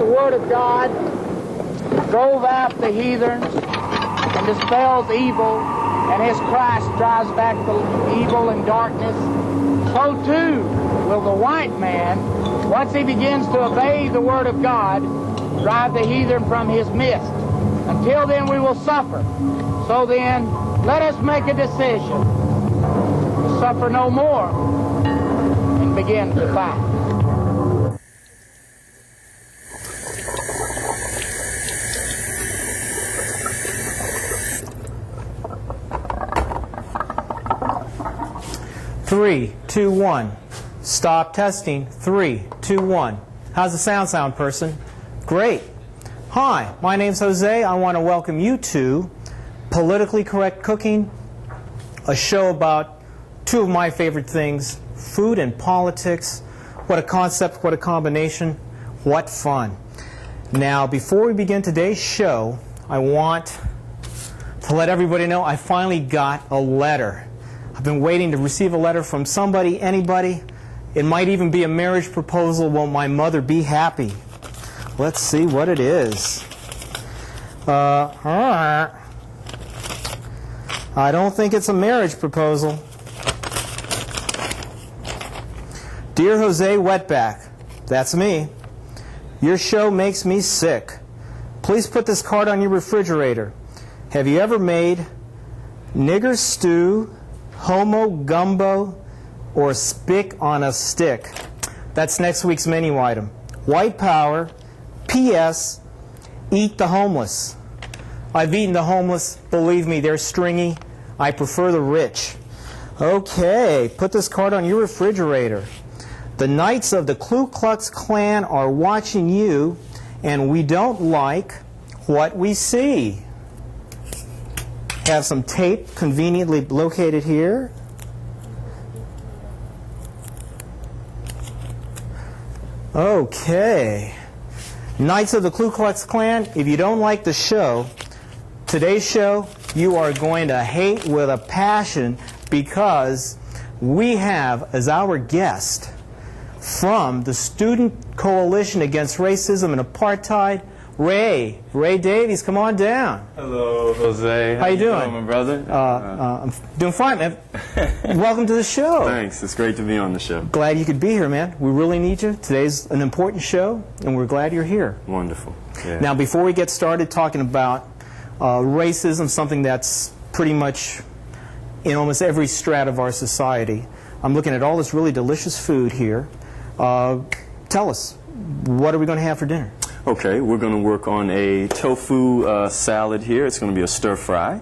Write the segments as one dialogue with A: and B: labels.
A: the Word of God drove out the heathens and dispels evil, and as Christ drives back the evil and darkness, so too will the white man, once he begins to obey the Word of God, drive the heathen from his midst. Until then we will suffer. So then, let us make a decision to suffer no more and begin to fight.
B: Three, two, one. Stop testing. 3, 2, 1. How's the sound, person? Great. Hi, my name's Jose. I want to welcome you to Politically Correct Cooking, a show about two of my favorite things, food and politics. What a concept, what a combination, what fun. Now, before we begin today's show, I want to let everybody know I finally got a letter. I've been waiting to receive a letter from somebody, anybody. It might even be a marriage proposal. Will my mother be happy? Let's see what it is. I don't think it's a marriage proposal. Dear Jose Wetback, that's me. Your show makes me sick. Please put this card on your refrigerator. Have you ever made nigger stew, homo gumbo, or spick on a stick? That's next week's menu item. White power. P.S. Eat the homeless. I've eaten the homeless. Believe me, they're stringy. I prefer the rich. Okay, put this card on your refrigerator. The Knights of the Ku Klux Klan are watching you, and we don't like what we see. Have some tape conveniently located here. Okay. Knights of the Ku Klux Klan, if you don't like the show, today's show, you are going to hate with a passion, because we have as our guest from the Student Coalition Against Racism and Apartheid, Ray Davies. Come on down.
C: Hello, Jose.
B: How you doing?
C: My brother?
B: I'm doing fine, man. Welcome to the show.
C: Thanks. It's great to be on the show.
B: Glad you could be here, man. We really need you. Today's an important show, and we're glad you're here.
C: Wonderful. Yeah.
B: Now, before we get started talking about racism, something that's pretty much in almost every strata of our society, I'm looking at all this really delicious food here. Tell us, what are we going to have for dinner?
C: Okay, we're going to work on a tofu salad here. It's going to be a stir fry,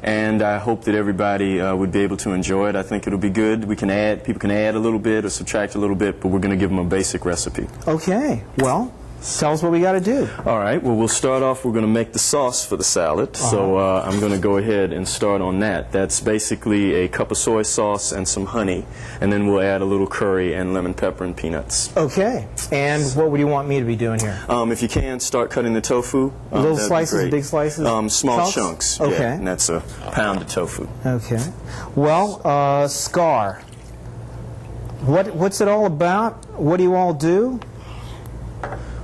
C: and I hope that everybody would be able to enjoy it. I think it'll be good. People can add a little bit or subtract a little bit, but we're going to give them a basic recipe. Okay, well, tell us what we got to do. All right, well, we'll start off. We're going to make the sauce for the salad, so I'm going to go ahead and start on that. That's basically a cup of soy sauce and some honey, and then we'll add a little curry and lemon pepper and peanuts. Okay, and what would you want me to be doing here? If you can, start cutting the tofu.
B: Little slices, big slices?
C: Small chunks.
B: Okay.
C: Yeah, and that's a pound of tofu.
B: Okay. Well, SCAR. What's it all about? What do you all do?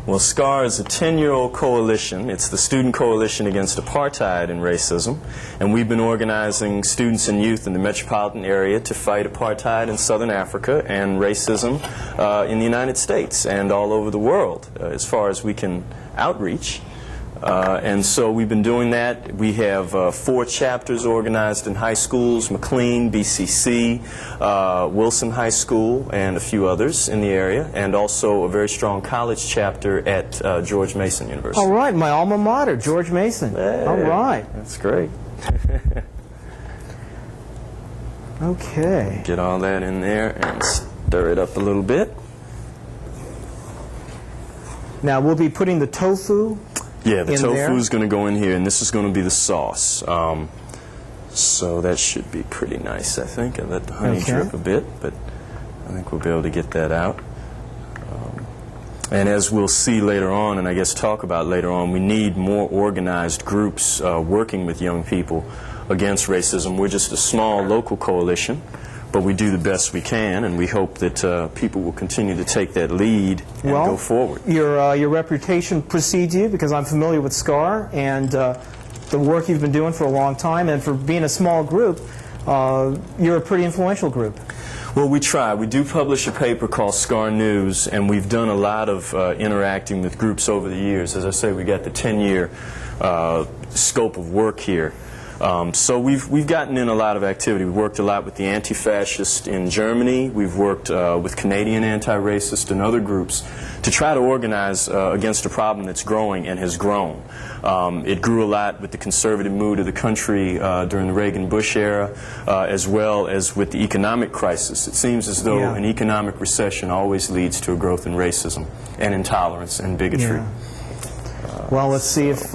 C: Well, SCAR is a 10-year-old coalition. It's the Student Coalition Against Apartheid and Racism, and we've been organizing students and youth in the metropolitan area to fight apartheid in Southern Africa and racism in the United States and all over the world as far as we can outreach. And so we've been doing that. We have 4 chapters organized in high schools: McLean, BCC, Wilson High School, and a few others in the area, and also a very strong college chapter at George Mason University.
B: All right, my alma mater, George Mason.
C: Hey,
B: all right.
C: That's great.
B: Okay.
C: Get all that in there and stir it up a little bit.
B: Now we'll be putting the tofu.
C: Yeah, the tofu is going to go in here, and this is going to be the sauce. So that should be pretty nice, I think. I let the honey drip a bit, but I think we'll be able to get that out. And as we'll see later on, and I guess talk about later on, we need more organized groups working with young people against racism. We're just a small local coalition. but we do the best we can, and we hope that people will continue to take that lead and go forward.
B: Your reputation precedes you, because I'm familiar with SCAR and the work you've been doing for a long time, and for being a small group, you're a pretty influential group.
C: Well, we try. We do publish a paper called SCAR News, and we've done a lot of interacting with groups over the years. As I say, we got the 10-year scope of work here. So we've gotten in a lot of activity. We've worked a lot with the anti-fascists in Germany. We've worked with Canadian anti-racists and other groups to try to organize against a problem that's growing and has grown. It grew a lot with the conservative mood of the country during the Reagan-Bush era, as well as with the economic crisis. It seems as though an economic recession always leads to a growth in racism and intolerance and bigotry.
B: Well, let's see if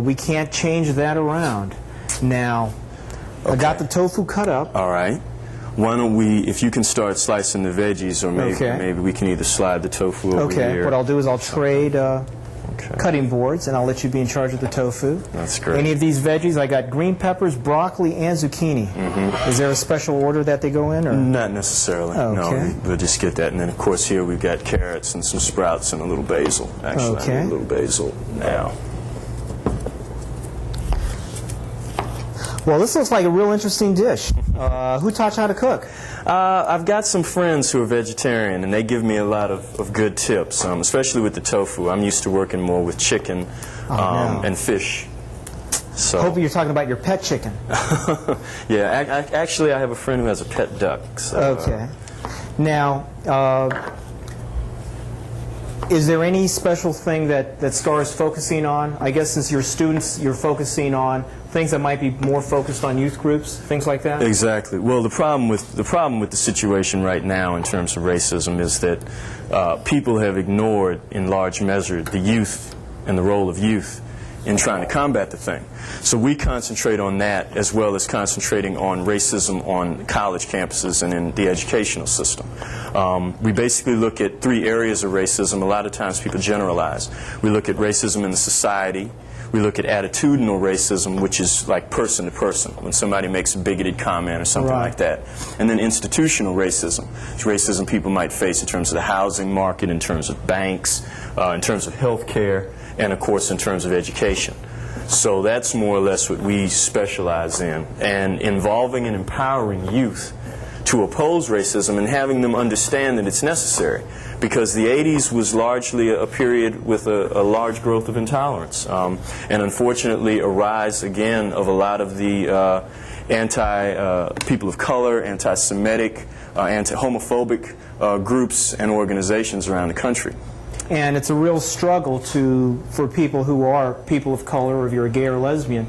B: we can't change that around. Now, I got the tofu cut up.
C: All right. Why don't we, if you can start slicing the veggies, or maybe we can either slide the tofu over here.
B: What I'll do is I'll trade cutting boards, and I'll let you be in charge of the tofu.
C: That's great.
B: Any of these veggies, I got green peppers, broccoli, and zucchini. Is there a special order that they go in? Or?
C: Not necessarily. No, we'll just get that. And then, of course, here we've got carrots and some sprouts and a little basil. Actually, I need a little basil now.
B: Well, this looks like a real interesting dish. Who taught you how to cook?
C: I've got some friends who are vegetarian, and they give me a lot of good tips, especially with the tofu. I'm used to working more with chicken and fish. So.
B: Hopefully you're talking about your pet chicken.
C: Yeah, actually I have a friend who has a pet duck. So,
B: okay. Now, is there any special thing that SCAR is focusing on? I guess since you're students, you're focusing on things that might be more focused on youth groups, things like that?
C: Exactly. Well, the problem with the situation right now in terms of racism is that people have ignored, in large measure, the youth and the role of youth in trying to combat the thing. So we concentrate on that, as well as concentrating on racism on college campuses and in the educational system. We basically look at 3 areas of racism. A lot of times people generalize. We look at racism in the society. We look at attitudinal racism, which is like person to person, when somebody makes a bigoted comment or something like that. And then institutional racism. It's racism people might face in terms of the housing market, in terms of banks, in terms of health care, and of course in terms of education. So that's more or less what we specialize in, and involving and empowering youth to oppose racism and having them understand that it's necessary, because the 80s was largely a period with a large growth of intolerance, and unfortunately a rise again of a lot of the anti-people of color, anti-Semitic, anti-homophobic groups and organizations around the country.
B: And it's a real struggle for people who are people of color, or if you're a gay or lesbian,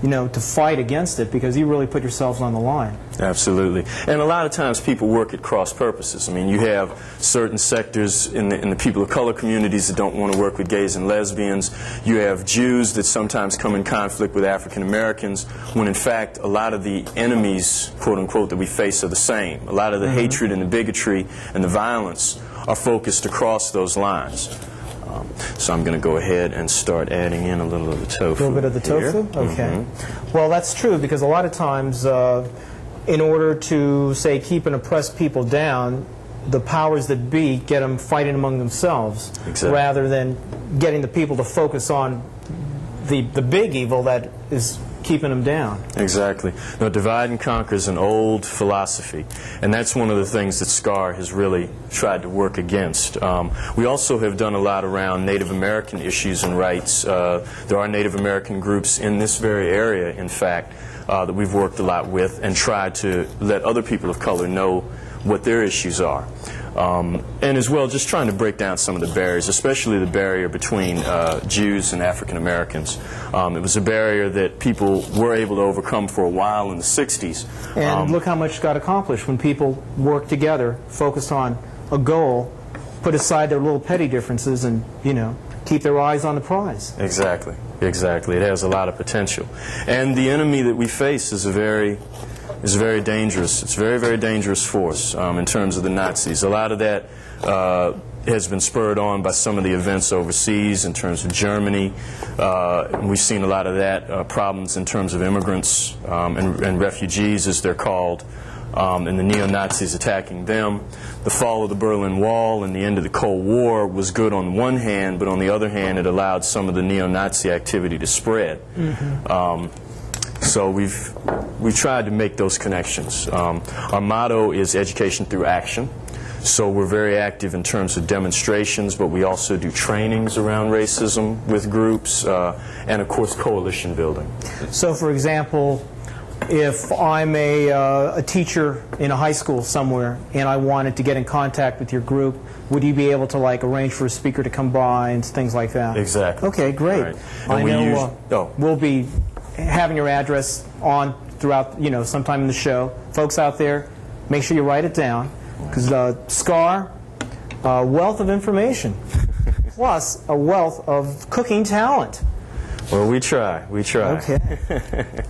B: to fight against it, because you really put yourselves on the line.
C: Absolutely. And a lot of times people work at cross purposes. I mean, you have certain sectors in the people of color communities that don't want to work with gays and lesbians. You have Jews that sometimes come in conflict with African Americans, when in fact a lot of the enemies, quote unquote, that we face are the same. A lot of the hatred and the bigotry and the violence are focused across those lines. So I'm going to go ahead and start adding in a little of the tofu.
B: A little bit of the tofu? Okay. Well, that's true, because a lot of times, in order to, say, keep and oppress people down, the powers that be get them fighting among themselves, rather than getting the people to focus on the big evil that is keeping them down.
C: Exactly. Now, divide and conquer is an old philosophy, and that's one of the things that SCAR has really tried to work against. We also have done a lot around Native American issues and rights. There are Native American groups in this very area, in fact, that we've worked a lot with and tried to let other people of color know what their issues are. And as well, just trying to break down some of the barriers, especially the barrier between Jews and African Americans. It was a barrier that people were able to overcome for a while in the 60s.
B: And look how much got accomplished when people worked together, focused on a goal, put aside their little petty differences, and, keep their eyes on the prize.
C: Exactly. Exactly. It has a lot of potential. And the enemy that we face is very dangerous. It's a very, very dangerous force in terms of the Nazis. A lot of that has been spurred on by some of the events overseas in terms of Germany. We've seen a lot of that problems in terms of immigrants and refugees, as they're called, and the neo-Nazis attacking them. The fall of the Berlin Wall and the end of the Cold War was good on one hand, but on the other hand, it allowed some of the neo-Nazi activity to spread. So we've tried to make those connections. Our motto is education through action. So we're very active in terms of demonstrations, but we also do trainings around racism with groups, and of course coalition building.
B: So for example, if I'm a teacher in a high school somewhere and I wanted to get in contact with your group, would you be able to like arrange for a speaker to come by and things like that?
C: Exactly.
B: Okay, great.
C: Right.
B: I know we'll be having your address on throughout, sometime in the show. Folks out there, make sure you write it down, because SCAR, wealth of information, plus a wealth of cooking talent.
C: Well, we try.
B: Okay.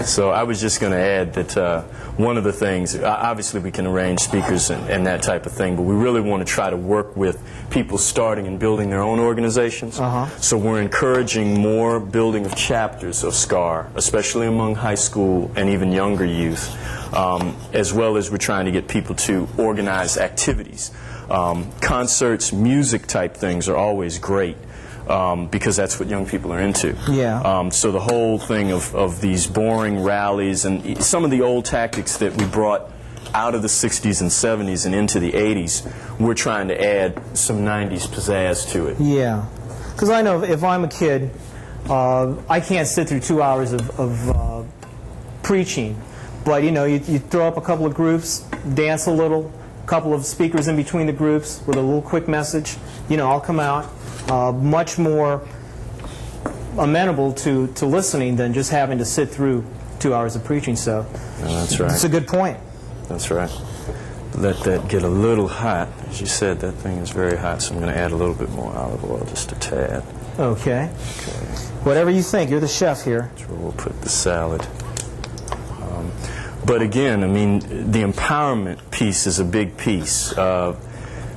C: So I was just going to add that one of the things, obviously we can arrange speakers and that type of thing, but we really want to try to work with people starting and building their own organizations. So we're encouraging more building of chapters of SCAR, especially among high school and even younger youth, as well as we're trying to get people to organize activities. Concerts, music type things are always great. Because that's what young people are into.
B: Yeah.
C: So the whole thing of these boring rallies and some of the old tactics that we brought out of the 60s and 70s and into the 80s, we're trying to add some 90s pizzazz to it.
B: Yeah. Because I know if I'm a kid, I can't sit through 2 hours of preaching. But, you throw up a couple of groups, dance a little, a couple of speakers in between the groups with a little quick message, I'll come out. Much more amenable to listening than just having to sit through 2 hours of preaching. So
C: that's right.
B: That's a good point.
C: That's right. Let that get a little hot. As you said, that thing is very hot, so I'm going to add a little bit more olive oil, just a tad.
B: Okay. Whatever you think. You're the chef here.
C: That's where we'll put the salad. But again, the empowerment piece is a big piece.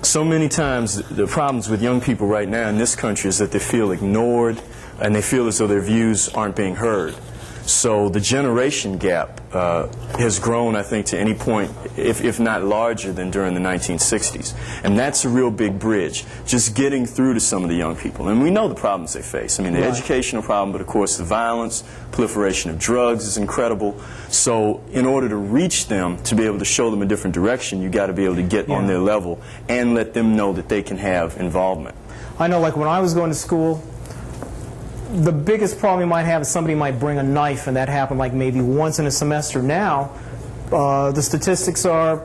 C: So many times the problems with young people right now in this country is that they feel ignored and they feel as though their views aren't being heard. So the generation gap has grown, I think, to any point, if not larger than during the 1960s. And that's a real big bridge, just getting through to some of the young people. And we know the problems they face. The educational problem, but of course the violence, proliferation of drugs is incredible. So in order to reach them, to be able to show them a different direction, you've got to be able to get on their level and let them know that they can have involvement.
B: I know, like when I was going to school, the biggest problem you might have is somebody might bring a knife, and that happened like maybe once in a semester. Now, the statistics are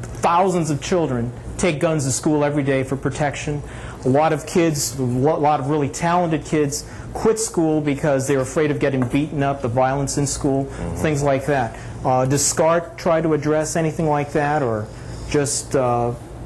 B: thousands of children take guns to school every day for protection. A lot of kids, a lot of really talented kids, quit school because they're afraid of getting beaten up, the violence in school, things like that. Does SCAR try to address anything like that, or just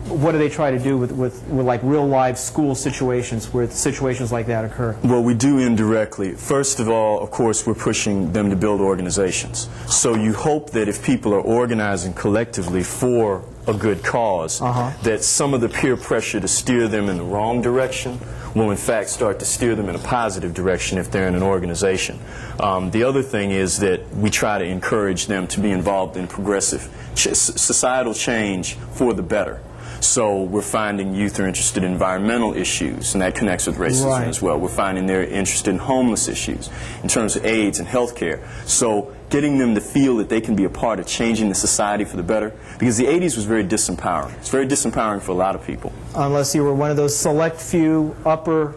B: what do they try to do with like real live school situations where situations like that occur?
C: Well, we do indirectly. First of all, of course, we're pushing them to build organizations. So you hope that if people are organizing collectively for a good cause, that some of the peer pressure to steer them in the wrong direction will in fact start to steer them in a positive direction if they're in an organization. The other thing is that we try to encourage them to be involved in progressive societal change for the better. So we're finding youth are interested in environmental issues, and that connects with racism as well. We're finding they're interested in homeless issues, in terms of AIDS and health care. So getting them to feel that they can be a part of changing the society for the better, because the 80s was very disempowering. It's very disempowering for a lot of people. Unless
B: you were one of those select few upper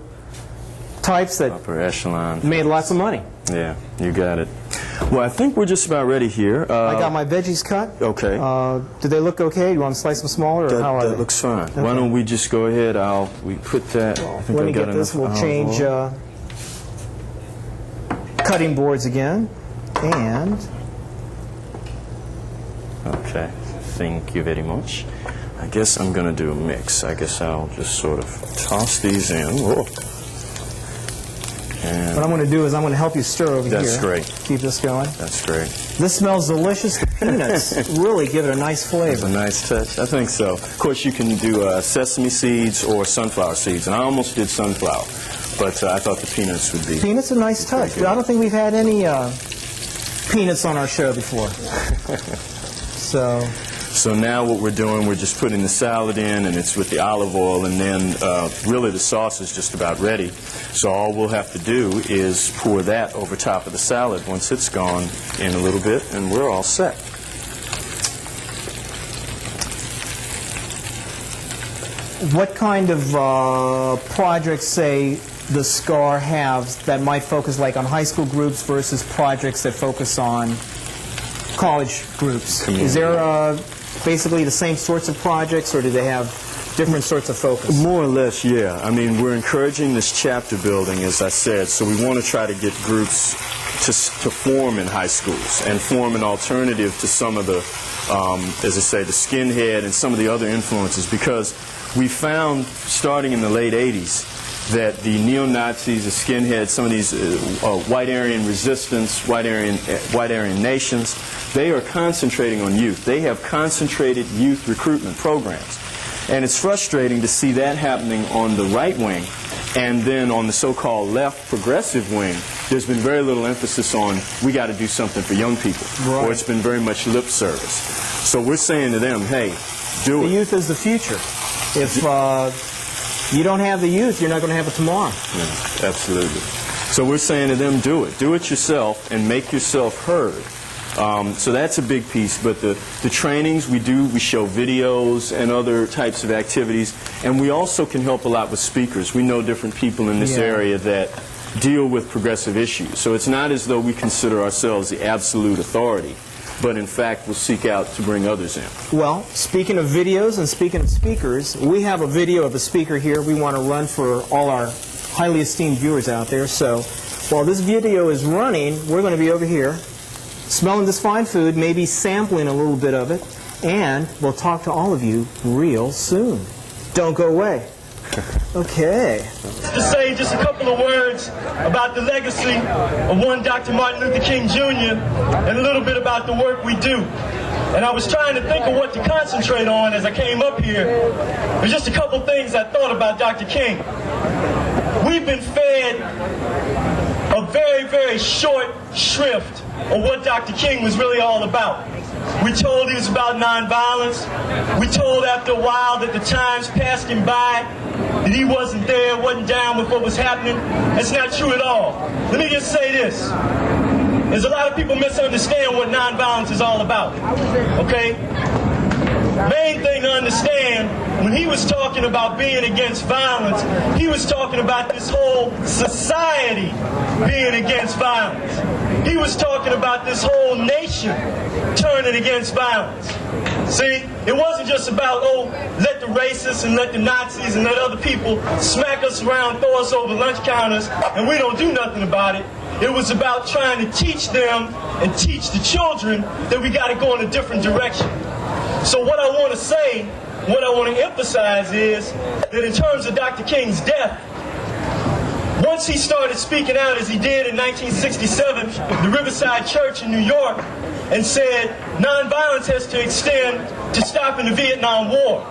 B: types that
C: upper echelon
B: made lots of money.
C: Yeah, you got it. Well, I think we're just about ready here.
B: I got my veggies cut.
C: Okay.
B: Do they look okay? Do you want to slice them smaller, or how are they?
C: That looks fine. Okay. Why don't we just go ahead? We put that. I think
B: let me get this. We'll change cutting boards again, and.
C: Okay. Thank you very much. I guess I'm going to do a mix. I guess I'll just sort of toss these in. Whoa. And
B: what I'm going to do is I'm going to help you stir over here.
C: That's great.
B: Keep this going.
C: That's great.
B: This smells delicious. The peanuts really give it a nice flavor.
C: It's a nice touch. I think so. Of course, you can do sesame seeds or sunflower seeds, and I almost did sunflower, but I thought the peanuts would be.
B: Peanuts are a nice touch. I don't think we've had any peanuts on our show before.
C: So now what we're doing, we're just putting the salad in, and it's with the olive oil, and then really the sauce is just about ready. So all we'll have to do is pour that over top of the salad once it's gone in a little bit, and we're all set.
B: What kind of projects, say, the SCAR have that might focus like on high school groups versus projects that focus on college groups? Is there basically the same sorts of projects, or do they have different sorts of focus?
C: More or less, yeah. I mean, we're encouraging this chapter building, as I said, so we want to try to get groups to form in high schools and form an alternative to some of the, as I say, the skinhead and some of the other influences, because we found, starting in the late 80s, that the neo-Nazis, the skinheads, some of these white Aryan resistance, white Aryan nations, they are concentrating on youth. They have concentrated youth recruitment programs. And it's frustrating to see that happening on the right wing, and then on the so-called left progressive wing, there's been very little emphasis on, we got to do something for young people. Right. Or it's been very much lip service. So we're saying to them, hey, do it.
B: The youth is the future. If you don't have the youth, you're not going to have it tomorrow.
C: Yeah, absolutely. So we're saying to them, do it. Do it yourself and make yourself heard. So that's a big piece. But the trainings we do, we show videos and other types of activities. And we also can help a lot with speakers. We know different people in this area that deal with progressive issues. So it's not as though we consider ourselves the absolute authority, but in fact we'll seek out to bring others in.
B: Well, speaking of videos and speaking of speakers, we have a video of a speaker here we want to run for all our highly esteemed viewers out there. So while this video is running, we're going to be over here smelling this fine food, maybe sampling a little bit of it, and we'll talk to all of you real soon. Don't go away. Okay.
D: To say just a couple of words about the legacy of one Dr. Martin Luther King Jr. and a little bit about the work we do. And I was trying to think of what to concentrate on as I came up here. There's just a couple things I thought about Dr. King. We've been fed a very, very short shrift of what Dr. King was really all about. We told he was about nonviolence. We told after a while that the times passed him by, that he wasn't there, wasn't down with what was happening. That's not true at all. Let me just say this. There's a lot of people misunderstand what nonviolence is all about. Okay? Main thing to understand, when he was talking about being against violence, he was talking about this whole society being against violence. He was talking about this whole nation turning against violence. See, it wasn't just about, oh, let the racists and let the Nazis and let other people smack us around, throw us over lunch counters, and we don't do nothing about it. It was about trying to teach them and teach the children that we got to go in a different direction. So what I want to say, what I want to emphasize is that in terms of Dr. King's death, once he started speaking out as he did in 1967, the Riverside Church in New York, and said nonviolence has to extend to stopping the Vietnam War.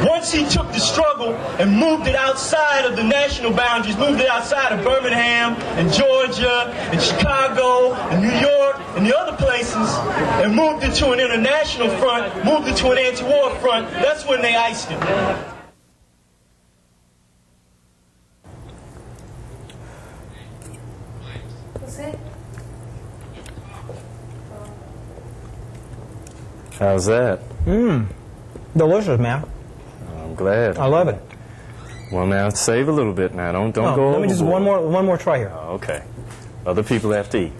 D: Once he took the struggle and moved it outside of the national boundaries, moved it outside of Birmingham and Georgia and Chicago and New York and the other places, and moved it to an international front, moved it to an anti-war front, that's when they iced him.
C: How's that?
B: Delicious, man.
C: I'm glad.
B: I love it.
C: Well, now save a little bit. Now don't go overboard.
B: Let me just one more try here.
C: Okay. Other people have to eat.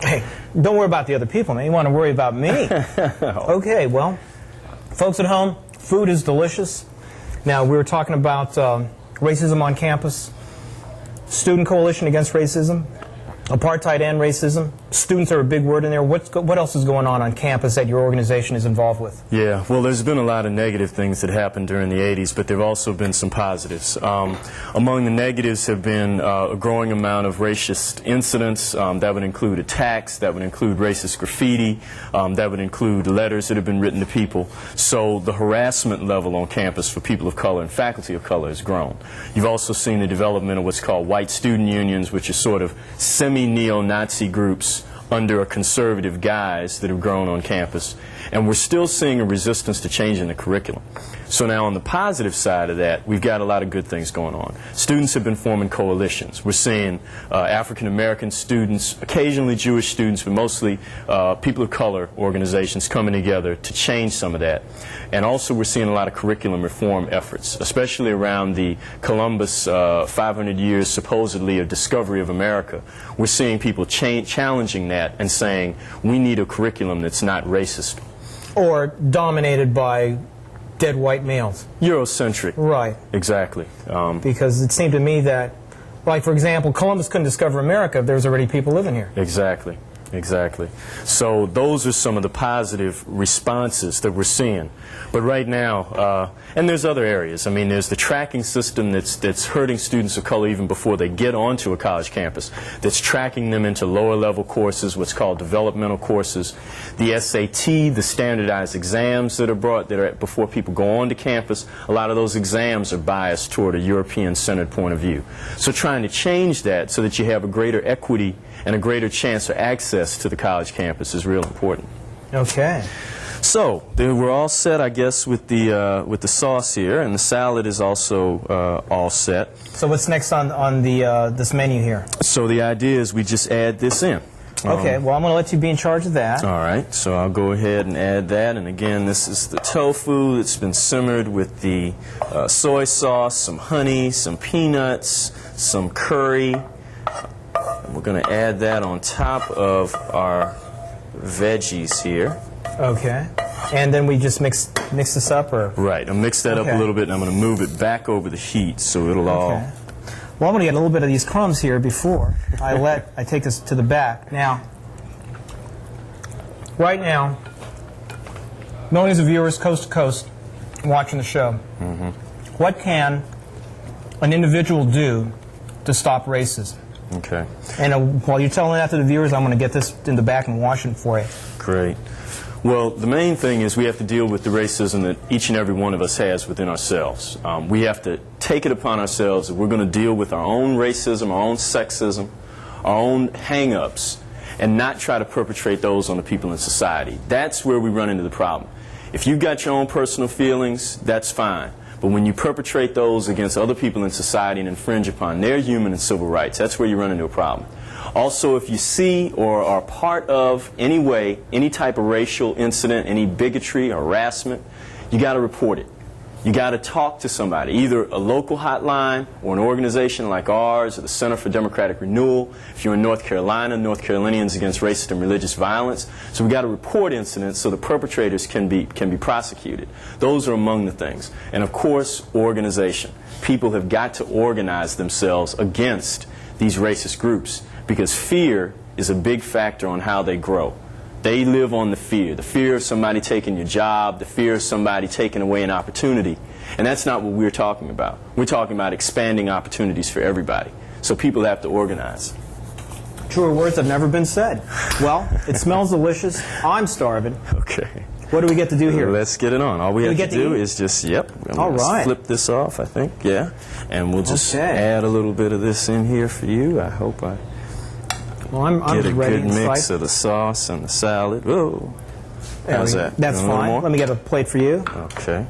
B: Hey, don't worry about the other people, man. You want to worry about me. Okay, well, folks at home, food is delicious. Now, we were talking about racism on campus, Student Coalition Against Racism, apartheid and racism. Students are a big word in there. What else is going on campus that your organization is involved with?
C: Yeah, well, there's been a lot of negative things that happened during the 80s, but there have also been some positives. Among the negatives have been a growing amount of racist incidents. That would include attacks, that would include racist graffiti, that would include letters that have been written to people. So the harassment level on campus for people of color and faculty of color has grown. You've also seen the development of what's called white student unions, which are sort of semi-neo-Nazi groups under a conservative guise that have grown on campus, and we're still seeing a resistance to changing the curriculum. So now on the positive side of that, we've got a lot of good things going on. Students have been forming coalitions. We're seeing African American students, occasionally Jewish students, but mostly people of color organizations coming together to change some of that. And also we're seeing a lot of curriculum reform efforts, especially around the Columbus 500 years supposedly of discovery of America. We're seeing people challenging that and saying we need a curriculum that's not racist.
B: Or dominated by dead white males.
C: Eurocentric.
B: Right.
C: Exactly.
B: Because it seemed to me that, like, for example, Columbus couldn't discover America if there was already people living here.
C: Exactly. Exactly. So those are some of the positive responses that we're seeing. But right now, and there's other areas. I mean, there's the tracking system that's hurting students of color even before they get onto a college campus, that's tracking them into lower level courses, what's called developmental courses. The SAT, the standardized exams that are brought before people go onto campus, a lot of those exams are biased toward a European-centered point of view. So trying to change that so that you have a greater equity and a greater chance for access to the college campus is real important.
B: Okay.
C: So then we're all set, I guess, with the sauce here, and the salad is also all set.
B: So what's next on the this menu here?
C: So the idea is we just add this in.
B: Okay. Well, I'm going to let you be in charge of that.
C: All right. So I'll go ahead and add that. And again, this is the tofu that's been simmered with the soy sauce, some honey, some peanuts, some curry. We're going to add that on top of our veggies here.
B: Okay. And then we just mix this up, or?
C: Right. I'll mix that up a little bit, and I'm going to move it back over the heat so it'll all...
B: Well, I'm going to get a little bit of these crumbs here before I take this to the back. Now, right now, millions of viewers coast to coast watching the show. What can an individual do to stop racism?
C: Okay.
B: And while you're telling that to the viewers, I'm going to get this in the back and wash it for you.
C: Great. Well, the main thing is we have to deal with the racism that each and every one of us has within ourselves. We have to take it upon ourselves that we're going to deal with our own racism, our own sexism, our own hang-ups, and not try to perpetrate those on the people in society. That's where we run into the problem. If you've got your own personal feelings, that's fine. But when you perpetrate those against other people in society and infringe upon their human and civil rights, that's where you run into a problem. Also, if you see or are part of any way, any type of racial incident, any bigotry or harassment, you got to report it. You got to talk to somebody, either a local hotline or an organization like ours or the Center for Democratic Renewal. If you're in North Carolina, North Carolinians Against Racist and Religious Violence. So we got to report incidents so the perpetrators can be prosecuted. Those are among the things. And of course, organization. People have got to organize themselves against these racist groups, because fear is a big factor on how they grow. They live on the fear of somebody taking your job, the fear of somebody taking away an opportunity. And that's not what we're talking about. We're talking about expanding opportunities for everybody. So people have to organize.
B: Truer words have never been said. Well, it smells delicious. I'm starving.
C: Okay.
B: What do we get to do here?
C: Let's get it on. All we have to do is just, flip this off, I think, yeah. And we'll just add a little bit of this in here for you. I hope I get a good mix of the sauce and the salad. Whoa. How's that?
B: That's fine. Let me get a plate for you.
C: Okay.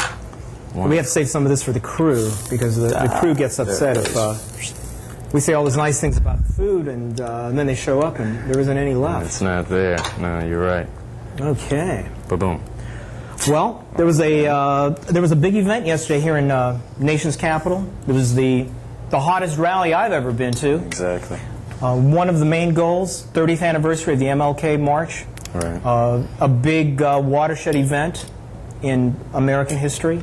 B: We have to save some of this for the crew, because the crew gets upset if we say all those nice things about food and then they show up and there isn't any left.
C: It's not there. No, you're right.
B: Okay.
C: Ba-boom.
B: Well, there was a big event yesterday here in nation's capital. It was the hottest rally I've ever been to.
C: Exactly.
B: One of the main goals, 30th anniversary of the MLK March.
C: Right.
B: A big watershed event in American history.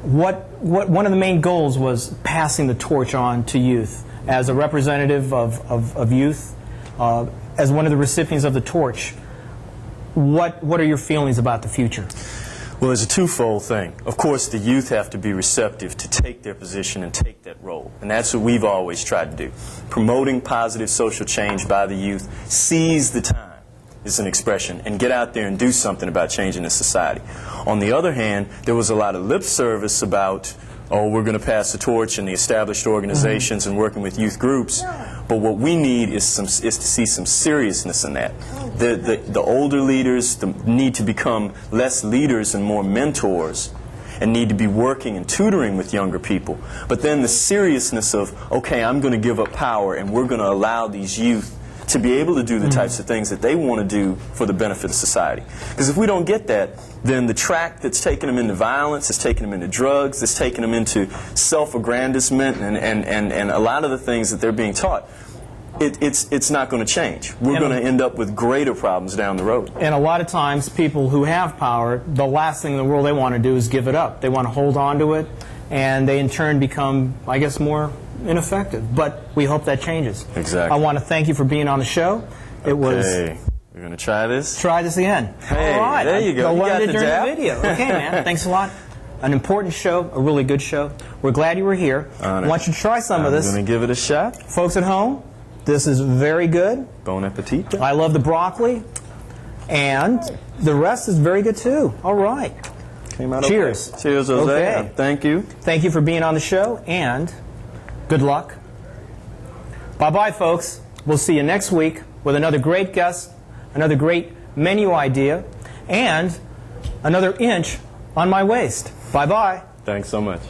B: One of the main goals was passing the torch on to youth. As a representative of youth, as one of the recipients of the torch, what are your feelings about the future?
C: Well, there's a twofold thing. Of course, the youth have to be receptive to take their position and take that role. And that's what we've always tried to do. Promoting positive social change by the youth. Seize the time is an expression, and get out there and do something about changing the society. On the other hand, there was a lot of lip service about oh, we're going to pass the torch in the established organizations and working with youth groups. But what we need is to see some seriousness in that. The older leaders need to become less leaders and more mentors, and need to be working and tutoring with younger people. But then the seriousness of, okay, I'm going to give up power, and we're going to allow these youth to be able to do the types of things that they want to do for the benefit of society. Because if we don't get that, then the track that's taking them into violence, it's taking them into drugs, it's taking them into self-aggrandizement, and a lot of the things that they're being taught, it's not going to change. We're going to end up with greater problems down the road.
B: And a lot of times people who have power, the last thing in the world they want to do is give it up. They want to hold on to it, and they in turn become, I guess, more ineffective. But we hope that changes.
C: Exactly.
B: I want to thank you for being on the show. It was...
C: We're going to try this?
B: Try this again.
C: Hey,
B: all right.
C: there you go. You got
B: it
C: the
B: during
C: jab?
B: the video. Okay, man. Thanks a lot. An important show, a really good show. We're glad you were here.
C: Honored.
B: I want you to try some of this.
C: I'm going to give it a shot.
B: Folks at home, this is very good.
C: Bon appetit.
B: I love the broccoli. And the rest is very good, too. All right.
C: Came out
B: Cheers.
C: Okay. Cheers, Jose.
B: Okay.
C: Thank you.
B: Thank you for being on the show, and good luck. Bye-bye, folks. We'll see you next week with another great guest, another great menu idea, and another inch on my waist. Bye-bye.
C: Thanks so much.